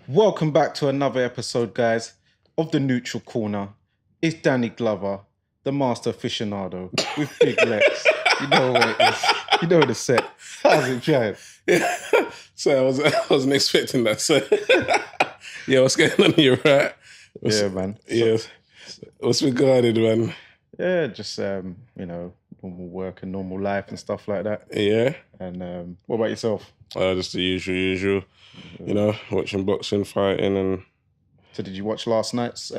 Welcome back to another episode, guys, of the Neutral Corner. It's Danny Glover, the master aficionado, with Big Lex. You know what it is. You know the set. How's it, Giant? Yeah. So I wasn't expecting that. So yeah, what's going on here, right? Man. What's regarded, man? Yeah, just normal work and normal life and stuff like that. Yeah. And what about yourself? Just the usual. You know, watching boxing, fighting, and. So did you watch last night's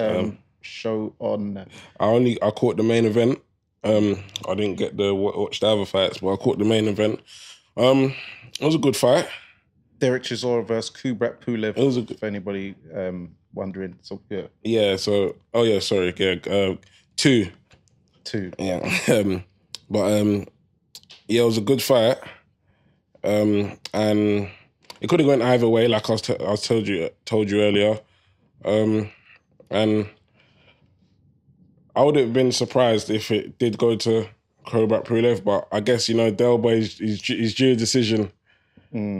show on? I caught the main event. I didn't get to watch the other fights, but I caught the main event. It was a good fight. Derek Chisora versus Kubrat Pulev. It was if anybody wondering. So yeah. Yeah. So sorry. Yeah. Two. Yeah. It was a good fight. And it could have gone either way, like I told you earlier. And I would have been surprised if it did go to Kubrat Pulev, but I guess, Del Boy is due a decision.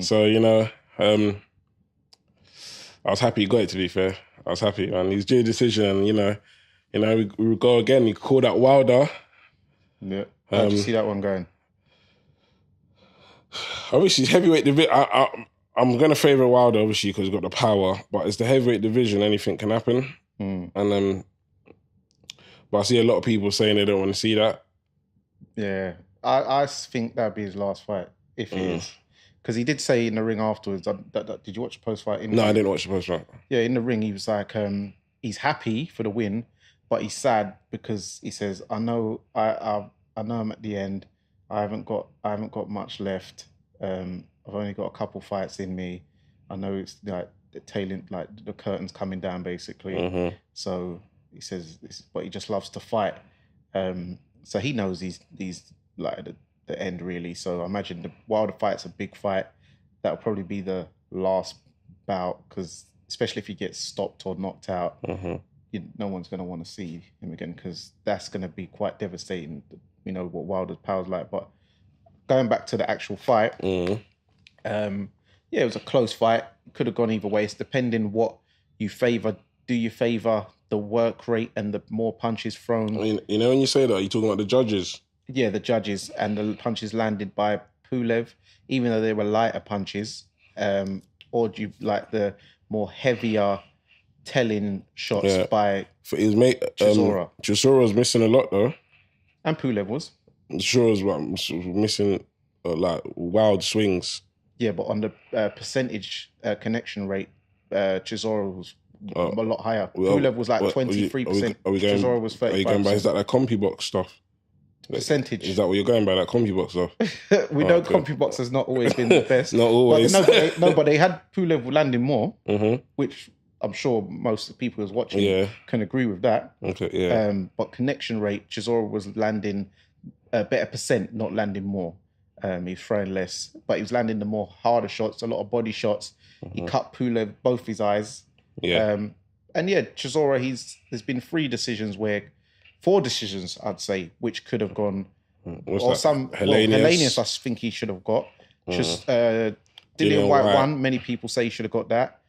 So, I was happy he got it, to be fair. I was happy, man. He's due a decision, and, we would go again. He called out Wilder. Yeah. How'd you see that one going? Obviously, heavyweight division. I'm going to favour Wilder, obviously, because he's got the power. But it's the heavyweight division. Anything can happen. And but I see a lot of people saying they don't want to see that. Yeah, I think that'd be his last fight if he is, because he did say in the ring afterwards. Did you watch the post fight? No, I didn't watch the post fight. Yeah, in the ring, he was like, he's happy for the win, but he's sad because he says, "I know I'm at the end. I haven't got much left. I've only got a couple fights in me. I know it's like the tailing, like the curtain's coming down, basically. So he says, but he just loves to fight. So he knows he's like the end, really. So I imagine the Wilder fight's a big fight. That'll probably be the last bout, because especially if he gets stopped or knocked out, no one's going to want to see him again, because that's going to be quite devastating. You know what Wilder's power's like. But going back to the actual fight, it was a close fight. Could have gone either way. It's depending what you favour. Do you favour the work rate and the more punches thrown? I mean, when you say that, you're talking about the judges. Yeah, the judges and the punches landed by Pulev, even though they were lighter punches, or do you like the more heavier telling shots by for his mate Chisora? Chisora was missing a lot though, and Pulev was. Chisora was missing like wild swings. Yeah, but on the percentage connection rate, Chisora was a lot higher. Pulev was like 23%. Chisora was 35%. Are you going by, is that like CompuBox stuff? Percentage. Is that what you're going by, like CompuBox stuff? We know CompuBox has not always been the best. Not always. But they had Pulev landing more, which I'm sure most of the people who's watching can agree with that. Okay, yeah. But connection rate, Chisora was landing a better percent, not landing more. He was throwing less, but he was landing the more harder shots, a lot of body shots. He cut Pulev both his eyes. Yeah. Chisora, there's been four decisions, I'd say, which could have gone. Hellenius, I think he should have got. Just Dillian White won. Many people say he should have got that.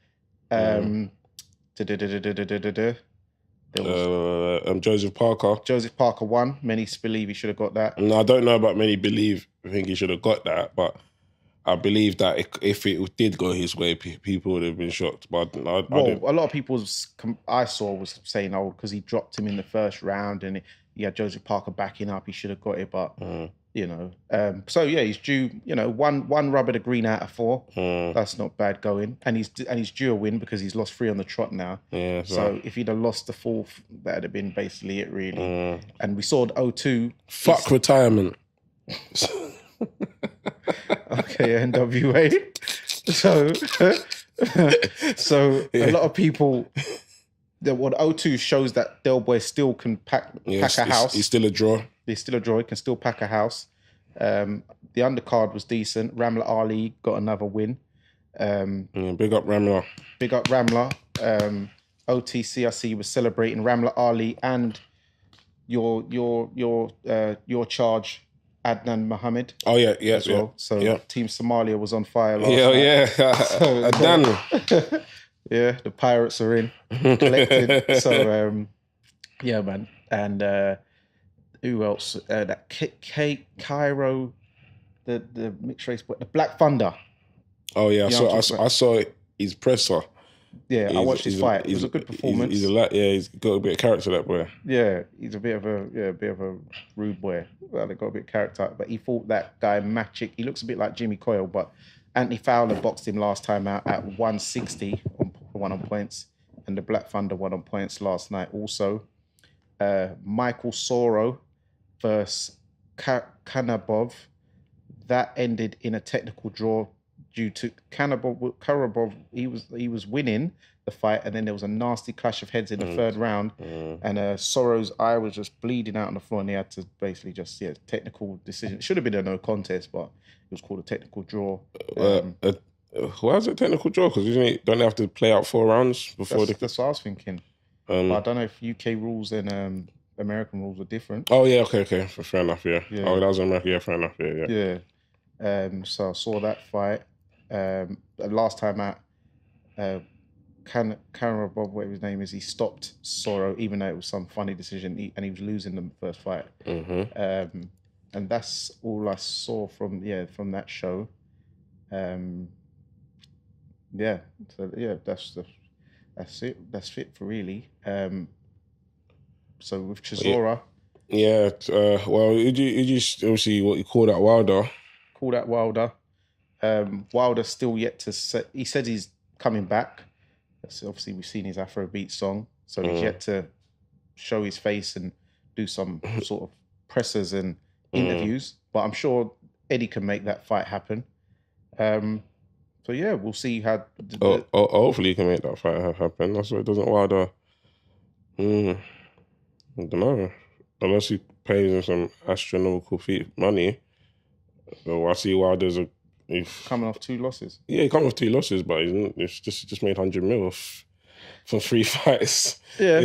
Joseph Parker. Joseph Parker won. Many believe he should have got that. No, I don't know about many I think he should have got that, but I believe that if it did go his way, people would have been shocked. But a lot of people I saw was saying, because he dropped him in the first round and he had Joseph Parker backing up, he should have got it. But so yeah, he's due. One rubber to green out of 4. That's not bad going, and he's due a win because he's lost 3 on the trot now. Yeah. So if he'd have lost the 4th, that'd have been basically it, really. And we saw the 0-2. Fuck retirement. Okay, NWA. So a lot of people. What 0-2 shows that Del Boy still can pack a house. He's still a draw. He's still a draw. He can still pack a house. The undercard was decent. Ramla Ali got another win. Big up Ramla. Big up Ramla. OTC, I see, was celebrating Ramla Ali and your charge Adnan Mohammed. Oh yeah, as well. So Team Somalia was on fire last night. So, Adnan. Yeah, the Pirates are in, collected. So, yeah, man. And who else? That Cairo, the mixed race, but the Black Thunder. Oh yeah, You know what I'm I talking saw, I about? saw his presser. Yeah, I watched his fight. It was a good performance. He's got a bit of character, that boy. Yeah, he's a bit of a rude boy. Well, they got a bit of character, but he fought that guy Magic. He looks a bit like Jimmy Coyle, but Anthony Fowler boxed him last time out at 160 won on points, and the Black Thunder won on points last night. Also, Michael Soro versus Kanabov. That ended in a technical draw due to Karabov. He was winning the fight, and then there was a nasty clash of heads in the third round, and Soro's eye was just bleeding out on the floor, and he had to basically just technical decision. It should have been a no contest, but it was called a technical draw. Why is it technical draw? Because don't they have to play out 4 rounds before that's what I was thinking. But I don't know if UK rules and American rules are different. Oh yeah, okay, fair enough. Yeah. Oh, that was America. Yeah, fair enough. Yeah. So I saw that fight. Last time out, Karabov, whatever his name is, he stopped Soro, even though it was some funny decision, and he was losing the first fight. And that's all I saw from that show. That's it. That's it for really. So with Chisora. Yeah. Well, you obviously what you call that Wilder. Call that Wilder. Wilder still yet to say. He said he's coming back. So obviously, we've seen his Afrobeat song, so he's yet to show his face and do some sort of pressers and interviews. But I'm sure Eddie can make that fight happen. So yeah, we'll see how. Hopefully, he can make that fight happen. That's why it doesn't Wilder. I don't know. Unless he pays him some astronomical money. So I see Wilder's coming off 2 losses. Yeah, he coming off 2 losses, but he's just made 100 mil from 3 fights. Yeah,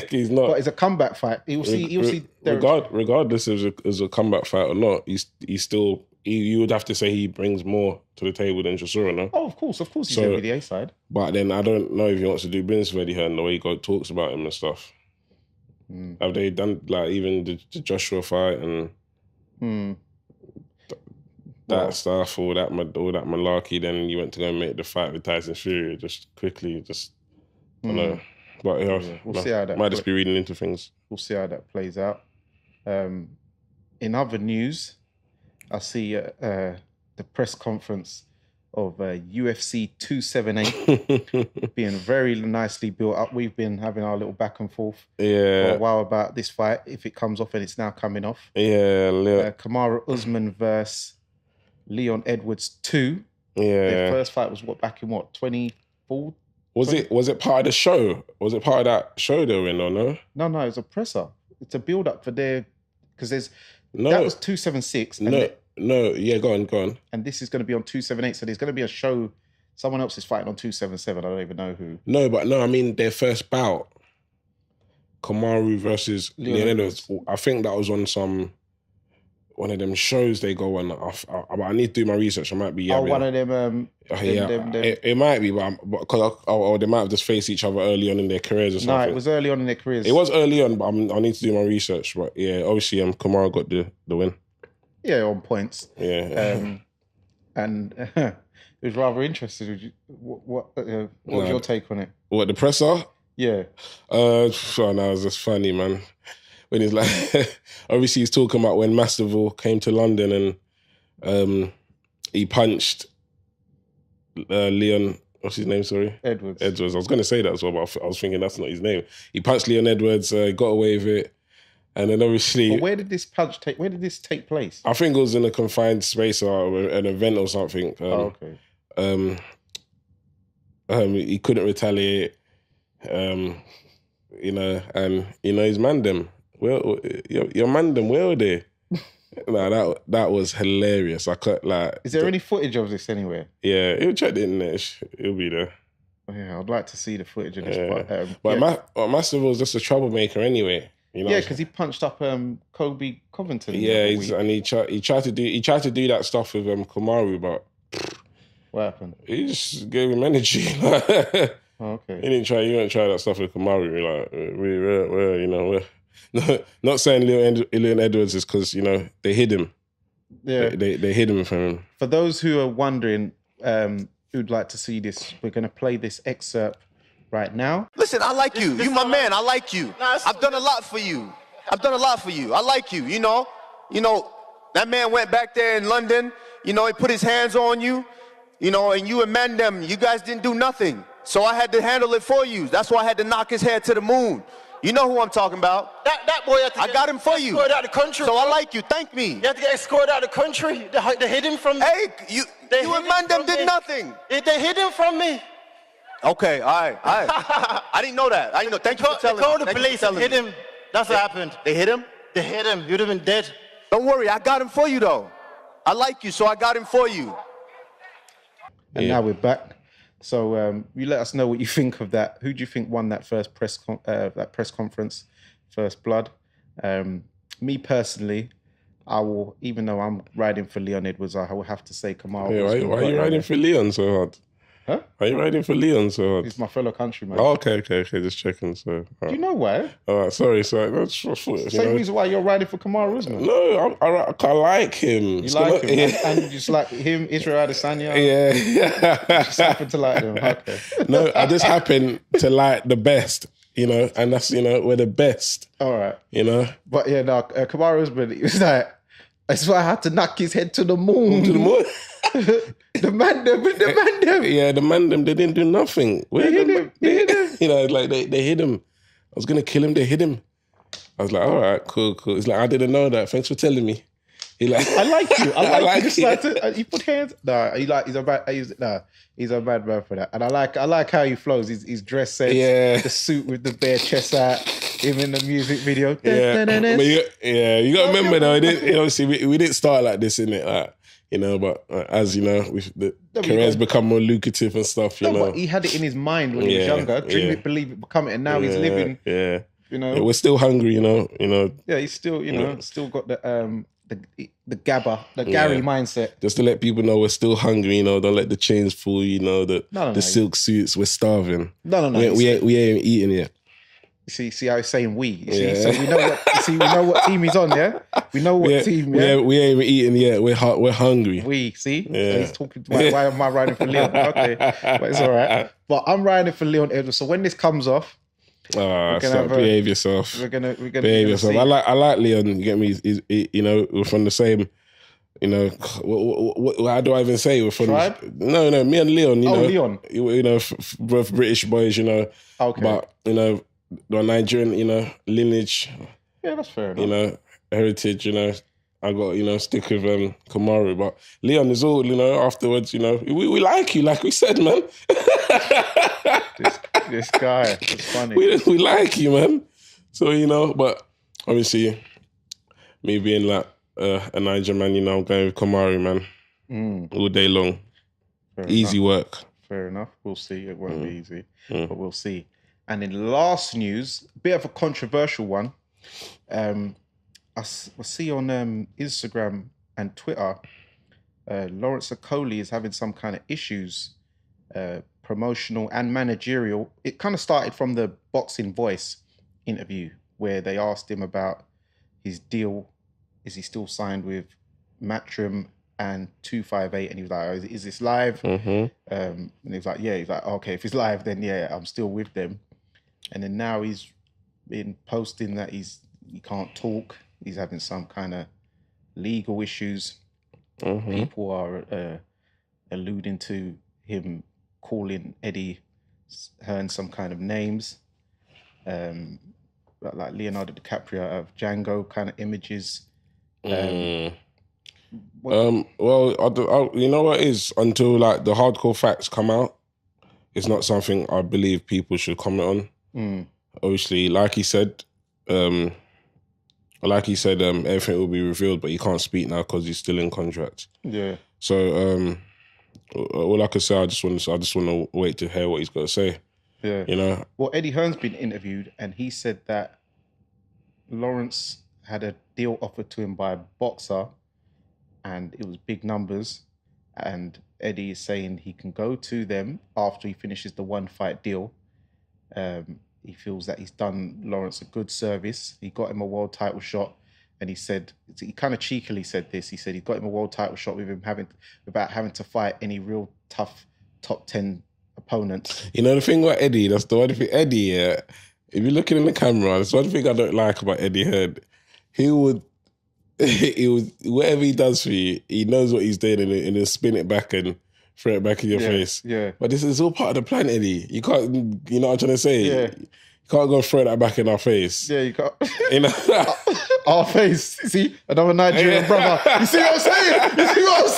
he's not. But it's a comeback fight. He'll see. Regardless if it's a comeback fight or not, he's still. You would have to say he brings more to the table than Chisora, no? Oh, of course, he's going to be the A side. But then I don't know if he wants to do business with Eddie Hearn the way he talks about him and stuff. Have they done like even the Joshua fight and that stuff, all that malarkey? Then you went to go and make the fight with Tyson Fury just quickly, I don't know. But we'll see how that might just be reading into things. We'll see how that plays out. In other news, I see the press conference of UFC 278 being very nicely built up. We've been having our little back and forth for a while about this fight, if it comes off, and it's now coming off. Kamaru Usman versus Leon Edwards 2. Their first fight was back in 24? Was it part of the show? Was it part of that show they were in or no? No, it was a presser. It's a build up for that was 276. Go on. And this is going to be on 278. So there's going to be a show. Someone else is fighting on 277. I don't even know who. I mean their first bout, Kamaru versus Leon Edwards. I think that was on one of them shows they go on. I need to do my research. I might be. One of them. It might be, but because they might have just faced each other early on in their careers or something. No, it was early on in their careers. It was early on, but I need to do my research. But yeah, obviously, Kamaru got the win. Yeah, on points. Yeah. And it was rather interesting. What was your take on it? What, the presser? Yeah. It was just funny, man. When he's like, obviously he's talking about when Masvidal came to London and he punched Leon, what's his name, sorry? Edwards. I was going to say that as well, but I was thinking that's not his name. He punched Leon Edwards, got away with it. And then obviously... But where did this take place? I think it was in a confined space or an event or something. Okay. He couldn't retaliate, and his man them. Well, your man them, where were they? That was hilarious. I cut Is there any footage of this anywhere? Yeah, it'll check the internet. It'll be there. Yeah, I'd like to see the footage of this. Yeah. But Masvidal was just a troublemaker anyway. Because he punched up Kobe Covington. Yeah, he tried to do that stuff with Kamaru, but what happened? He just gave him energy. Oh, okay. You didn't try that stuff with Kamaru. Like, we're you know, we're not saying Leon Edwards is because, you know, they hid him. Yeah. They hid him from him. For those who are wondering, who'd like to see this, we're going to play this excerpt right now. Listen, I like you. You my man. I like you. I've done a lot for you. I like you. You know, that man went back there in London. You know, he put his hands on you. You know, and you and Mandem, you guys didn't do nothing. So I had to handle it for you. That's why I had to knock his head to the moon. You know who I'm talking about. That boy had to I got him for you. Escorted out the country. So I like you. Thank me. You had to get escorted out of the country. They hid him from me. Hey, you and Mandem did nothing. They hid him from me. Okay, all right. I didn't know that. I didn't know. Thank you for telling me. They called the police and hid him. That's what happened. They hit him? They hit him. You'd have been dead. Don't worry, I got him for you though. I like you, so I got him for you. And now we're back. So you let us know what you think of that. Who do you think won that first press conference, First Blood? Me personally, I will, even though I'm riding for Leon Edwards, I will have to say Kamaru. Yeah, why are you riding for Leon so hard? Huh? Why are you riding for Leon so hard? He's my fellow countryman. Oh, okay, just checking. So, Do you know why? All right, sorry. That's Same reason why you're riding for Kamaru Usman. No, I like him. You like him, and you just like him, Israel Adesanya. Yeah. Just happen to like them. Okay. No, I just happen to like the best, you know, and that's, you know, we're the best. All right. You know? But yeah, no, Kamaru Usman, it was like, that's why I had to knock his head to the moon. To the moon? the man them. Yeah, the man them, they didn't do nothing. They hit him. You know, like they hit him. I was going to kill him, they hit him. I was like, all right, cool. He's like, I didn't know that. Thanks for telling me. He like, I like you. I like you. Just you. like to, you put hands. He's a bad man for that. And I like how he flows. His dress sense, the suit with the bare chest out, him in the music video. Yeah, you got to remember though. Obviously, we didn't start like this, innit? Like, you know, but as you know, the career's become more lucrative and stuff. You know, but he had it in his mind when he was younger. Dream it, believe it, become it, and now he's living. Yeah, you know, we're still hungry. You know. Yeah, he's still, still got the Gary mindset. Just to let people know we're still hungry, you know, don't let the chains fool you, know, the silk suits, we're starving. No. We ain't eating yet. See how he's saying we. So we know what team he's on, yeah? We know what team, yeah? We ain't even eating yet. We're hungry. We, see? Yeah. So he's talking, why am I riding for Leon? Okay, but it's all right. But I'm riding for Leon Edwards. So when this comes off, behave yourself. We're gonna behave yourself. See. I like Leon. You get me? You know, we're from the same. You know, how do I even say we're from? Tribe? No, me and Leon. Leon. You know, both British boys. You know, okay. But you know, the Nigerian. You know, lineage. Yeah, that's fair enough. You know, heritage. You know, I got stick with Kamaru, but Leon is all. You know, afterwards. You know, we like you, like we said, man. This guy, it's funny. We like you, man. So, you know, but obviously, me being like a Niger man, you know, I'm going with Kamaru, man. All day long. Easy work. Fair enough. We'll see. It won't be easy, but we'll see. And in last news, a bit of a controversial one. I see on Instagram and Twitter, Lawrence Okolie is having some kind of issues, promotional and managerial. It kind of started from the Boxing Voice interview where they asked him about his deal. Is he still signed with Matchroom and 258? And he was like, oh, is this live? And he was like, yeah. He's like, okay, if it's live, then yeah, I'm still with them. And then now he's been posting that he can't talk. He's having some kind of legal issues. People are alluding to him calling Eddie Hearn some kind of names, like Leonardo DiCaprio of Django kind of images. Well, you know what it is? Until like the hardcore facts come out, it's not something I believe people should comment on. Obviously, like he said, everything will be revealed, but he can't speak now because he's still in contract. Yeah. So all I can say, I just want to wait to hear what he's got to say. Yeah. You know. Well, Eddie Hearn's been interviewed, and he said that Lawrence had a deal offered to him by a boxer, and it was big numbers, and Eddie is saying he can go to them after he finishes the 1-fight deal. He feels that he's done Lawrence a good service. He got him a world title shot, and he kind of cheekily said this. He said he got him a world title shot without having to fight any real tough top 10 opponents. You know the thing about Eddie, that's the one thing. Eddie, yeah, if you're looking in the camera, that's one thing I don't like about Eddie Hearn. He would whatever he does for you, he knows what he's doing, and he'll spin it back and throw it back in your face. Yeah. But this is all part of the plan, Eddie. You can't, you know what I'm trying to say? Yeah. You can't go throw that back in our face. Yeah, you can't. You know? Our face. See, another Nigerian brother. You see what I'm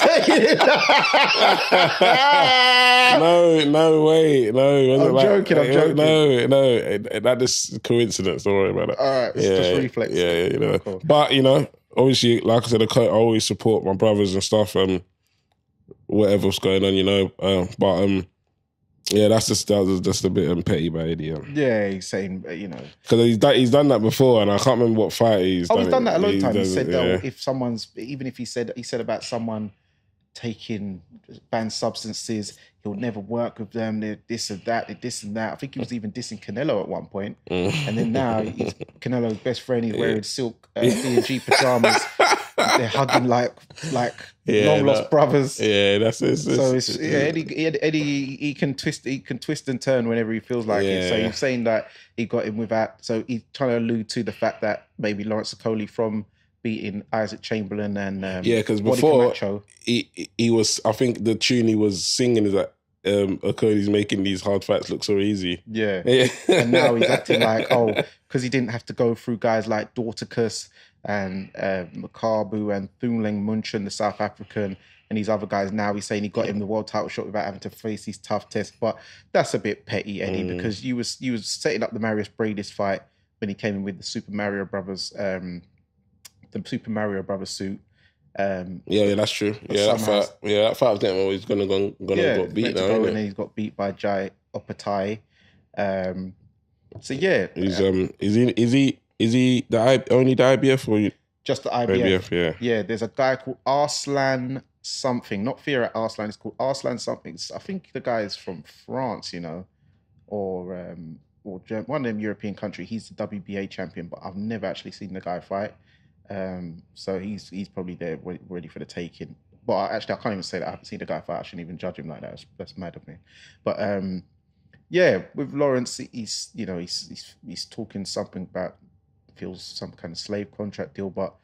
saying? No way. No. I'm joking. No. That is coincidence. Don't worry about it. All right, it's just reflex. Yeah, you know. Cool. But, you know, obviously, like I said, I always support my brothers and stuff, whatever's going on, you know. Yeah, that's just a bit petty by Eddie. Yeah, he's saying, you know, because he's done that before, and I can't remember what fight he's done. He's done that a long time. He said yeah. that if someone's, even if he said about someone taking banned substances, he'll never work with them. They're this and that. I think he was even dissing Canelo at one point. And then now he's Canelo's best friend. He's wearing silk D&G pajamas. They're hugging like long lost brothers. Yeah, that's it. So Eddie, he can twist and turn whenever he feels like it. So he's saying that he got him without. So he's trying to allude to the fact that maybe Lawrence Okolie from beating Isaac Chamberlain and because before he was, I think the tune he was singing is that Okolie's making these hard fights look so easy. Yeah. And now he's acting like, because he didn't have to go through guys like Dorticus and Makabu and Thunling Munchen, the South African, and these other guys. Now he's saying he got him the world title shot without having to face these tough tests. But that's a bit petty, Eddie, because you was setting up the Marius Bradis fight when he came in with the Super Mario Brothers, suit. Yeah, that's true. Yeah, that fight of them always gonna got beat now, and then he's got beat by Jai Opatai. So yeah, is he only the IBF or just the IBF? Yeah. Yeah, there's a guy called Arslan something, not Fear at Arslan. It's called Arslan something. I think the guy is from France, you know, or one of them European country. He's the WBA champion, but I've never actually seen the guy fight. So he's probably there ready for the taking. But actually, I can't even say that I haven't seen the guy fight. I shouldn't even judge him like that. That's mad of me. But yeah, with Lawrence, he's talking something about feels some kind of slave contract deal. But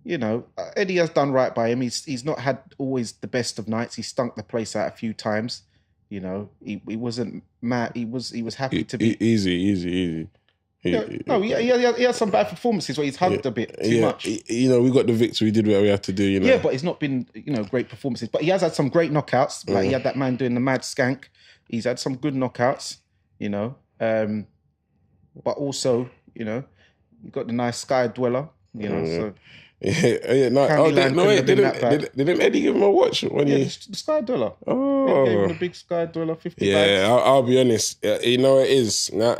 you know, Eddie has done right by him. He's not had always the best of nights. He stunk the place out a few times. You know, he wasn't mad. He was happy to be easy. He had some bad performances where he's hugged a bit too much. You know, we got the victory. We did what we had to do. You know. Yeah, but it's not been great performances. But he has had some great knockouts. Like he had that man doing the mad skank. He's had some good knockouts. You know, but also you got the nice Sky Dweller. You know, so. Didn't Eddie give him a watch when the Sky Dweller? Oh, he gave him the big Sky Dweller 50 bags. Yeah, I'll be honest. You know it is now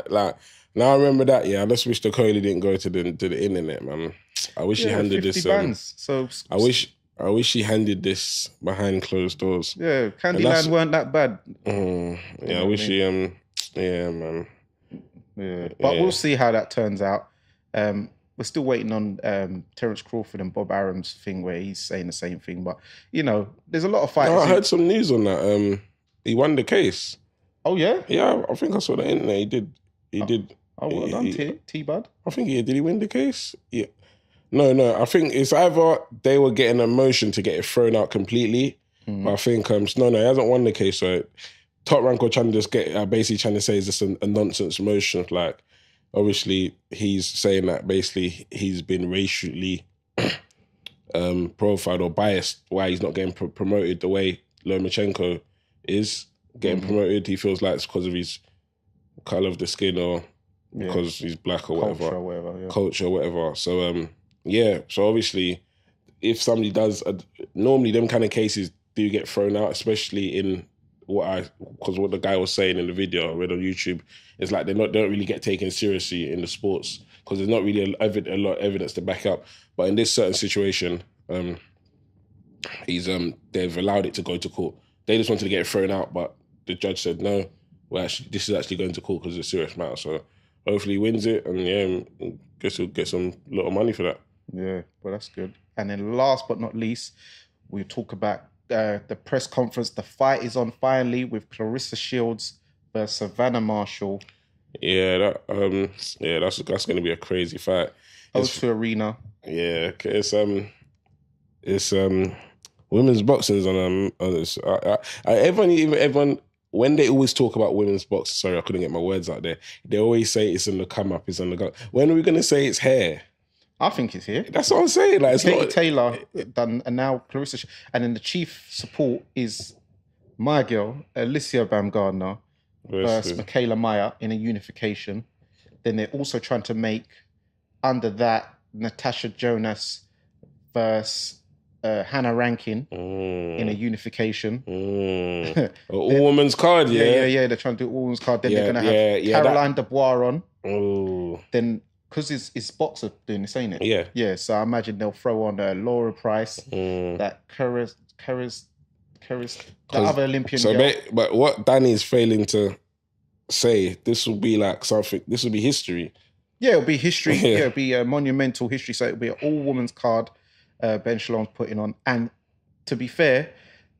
I remember that. Yeah, I just wish the Okolie didn't go to the internet, man. I wish he handed 50 this. Bands, so I wish he handed this behind closed doors. Yeah, Candyland weren't that bad. I wish he yeah, man. Yeah, but we'll see how that turns out. We're still waiting on Terence Crawford and Bob Arum's thing where he's saying the same thing. But, there's a lot of fighters. I heard some news on that. He won the case. Oh, yeah? Yeah, I think I saw the internet. He did. Oh, well done, T-Bud. I think did he win the case? Yeah. No. I think it's either they were getting a motion to get it thrown out completely. But I think, no, he hasn't won the case. So Top Rank were trying to just basically trying to say it's just a nonsense motion. Like, obviously, he's saying that basically he's been racially profiled or biased why he's not getting promoted the way Lomachenko is getting promoted. He feels like it's because of his colour of the skin or because he's black or whatever. Culture or whatever. So, so obviously, if somebody does, normally them kind of cases do get thrown out, especially in because what the guy was saying in the video I read on YouTube is like they don't really get taken seriously in the sports because there's not really a lot of evidence to back up. But in this certain situation, they've allowed it to go to court. they just wanted to get it thrown out, but the judge said no. Well, actually, this is actually going to court because it's a serious matter. So hopefully he wins it, and yeah, guess he'll get some lot of money for that. Yeah, well, that's good. And then last but not least, we'll talk about the press conference. The fight is on finally with Claressa Shields versus Savannah Marshall. Yeah, that's going to be a crazy fight. O2 Arena. Yeah, it's women's boxing is on this. Everyone when they always talk about women's boxing, sorry, I couldn't get my words out there. They always say it's on the come up, it's on the go. When are we going to say it's here? I think it's here. That's what I'm saying. Like, it's Katie not Taylor done, and now Claressa, and then the chief support is my girl Alycia Baumgardner versus Mikaela Maya in a unification. Then they're also trying to make under that Natasha Jonas versus Hannah Rankin in a unification. All-women's card, yeah. Yeah. They're trying to do all-women's card. Then they're going to have Caroline Dubois on. Oh. Then, because it's boxer doing this, ain't it? Yeah. Yeah, so I imagine they'll throw on Laura Price, that Karis, the other Olympian girl. But what Danny's failing to say, this will be like something, this will be history. Yeah, it'll be history. Yeah, it'll be a monumental history. So it'll be an all-women's card Ben Shalom's putting on. And to be fair,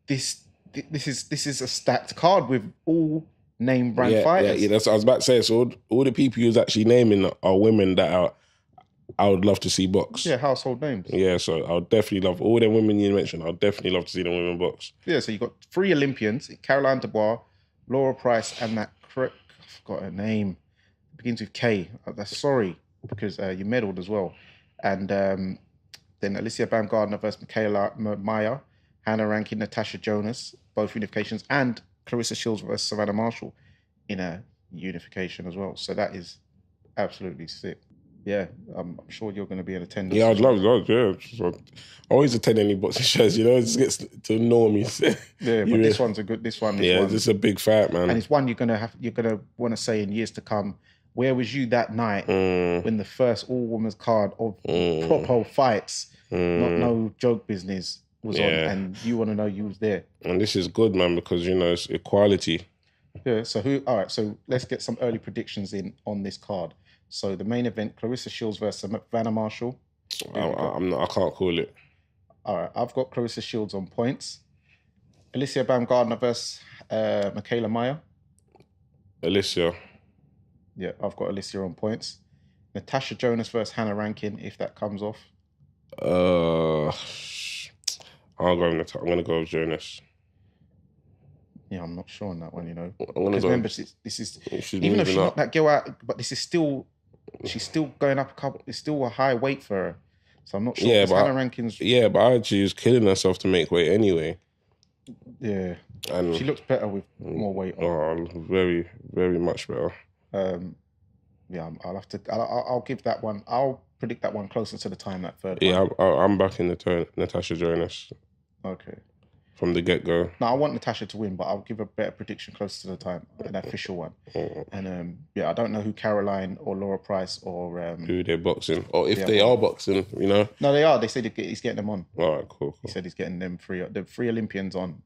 this is a stacked card with all name brand fighters. Yeah, that's what I was about to say. So all the people who's actually naming are women that I would love to see box. Yeah, household names. Yeah, so I'll definitely love all the women you mentioned. I'll definitely love to see the women box. Yeah, so you've got 3 Olympians, Caroline Dubois, Laura Price, and that I forgot her name. It begins with K. That's sorry, because you medalled as well. And then Alycia Baumgardner versus Mikaela Maya, Hannah Rankin, Natasha Jonas, both unifications, and Claressa Shields versus Savannah Marshall in a unification as well. So that is absolutely sick. Yeah, I'm sure you're going to be in attendance. Yeah, I'd love, yeah. So, I always attend any boxing shows, you know, it just gets to normies. Yeah, but this one's a good, this one. This is a big fight, man. And it's one you're going to want to say in years to come, where was you that night when the first all-women's card of proper fights, not no joke business, was on, and you want to know you was there. And this is good, man, because, you know, it's equality. Yeah, so so let's get some early predictions in on this card. So the main event, Claressa Shields versus Savannah Marshall. I can't call it. All right, I've got Claressa Shields on points. Alycia Baumgardner versus Mikaela Maya. Alycia. Yeah, I've got Alycia on points. Natasha Jonas versus Hannah Rankin, if that comes off. I'm going to go with Jonas. Yeah, I'm not sure on that one, you know. Because remember, this is even though she knocked that girl out, but this is still, she's still going up a couple. It's still a high weight for her, so I'm not sure. Yeah, but Hannah Rankin's. Yeah, but she was killing herself to make weight anyway. Yeah, and she looks better with more weight on. Oh, very, very much better. Yeah, I'll have to. I'll give that one. I'll predict that one closer to the time, that third. Yeah, I'm backing Natasha Jonas. Okay. From the get-go. No, I want Natasha to win, but I'll give a better prediction closer to the time, an official one. And I don't know who Caroline or Laura Price or who they're boxing, or if they are boxing, you know. No, they are. They said he's getting them on. All right, cool. He said he's getting them the 3 Olympians on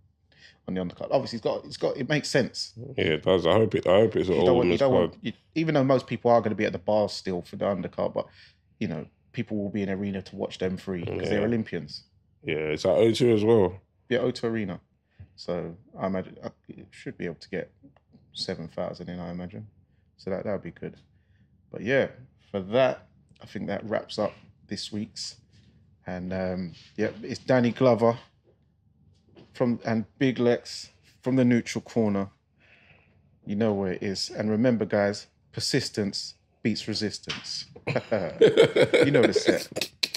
the undercard. Obviously, it's got. It makes sense. Yeah, it does. I hope it's an all-women's card. Even though most people are going to be at the bar still for the undercard, but you know, people will be in arena to watch them 3 because they're Olympians. Yeah, it's at O2 as well. Yeah, O2 Arena. So I imagine it should be able to get 7,000 in, I imagine. So that would be good. But yeah, for that, I think that wraps up this week's. And it's Danny Glover and Big Lex from the neutral corner. You know where it is. And remember, guys, persistence beats resistance. You know the set.